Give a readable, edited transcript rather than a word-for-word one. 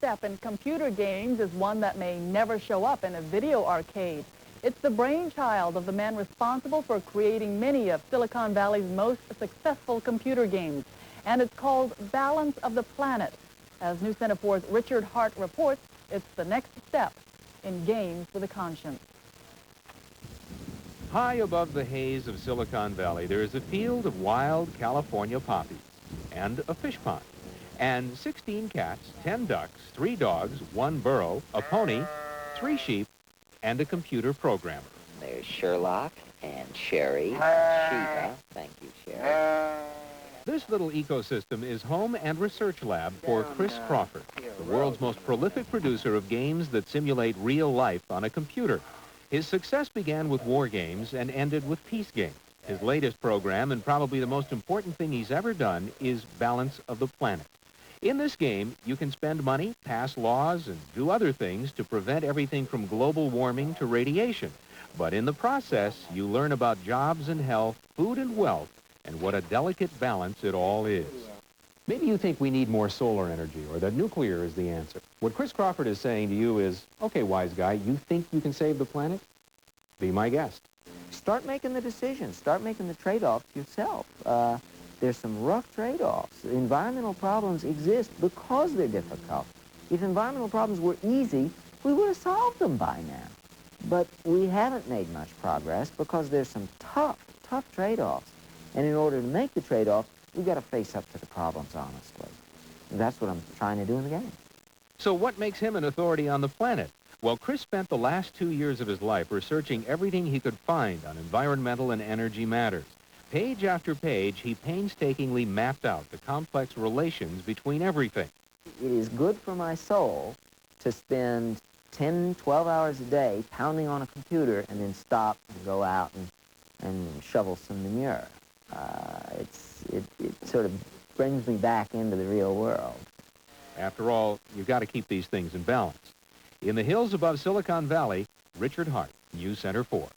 step in computer games is one that may never show up in a video arcade. It's the brainchild of the man responsible for creating many of Silicon Valley's most successful computer games, and it's called Balance of the Planet. As New Center 4's Richard Hart reports, it's the next step in games with a conscience. High above the haze of Silicon Valley, there is a field of wild California poppies and a fish pond, and 16 cats, 10 ducks, 3 dogs, 1 burro, a pony, 3 sheep, and a computer programmer. There's Sherlock and Sherry, Sheba. Thank you, Sherry. This little ecosystem is home and research lab for Chris Crawford, the world's most prolific producer of games that simulate real life on a computer. His success began with war games and ended with peace games. His latest program, and probably the most important thing he's ever done, is Balance of the Planet. In this game, you can spend money, pass laws, and do other things to prevent everything from global warming to radiation. But in the process, you learn about jobs and health, food and wealth, and what a delicate balance it all is. Maybe you think we need more solar energy, or that nuclear is the answer. What Chris Crawford is saying to you is, okay, wise guy, you think you can save the planet? Be my guest. Start making the decisions. Start making the trade-offs yourself. There's some rough trade-offs. Environmental problems exist because they're difficult. If environmental problems were easy, we would have solved them by now. But we haven't made much progress because there's some tough trade-offs. And in order to make the trade-off, we've got to face up to the problems honestly. And that's what I'm trying to do in the game. So what makes him an authority on the planet? Well, Chris spent the last 2 years of his life researching everything he could find on environmental and energy matters. Page after page, he painstakingly mapped out the complex relations between everything. It is good for my soul to spend 10, 12 hours a day pounding on a computer and then stop and go out and shovel some manure. It sort of brings me back into the real world. After all, you've got to keep these things in balance. In the hills above Silicon Valley, Richard Hart, News Center 4.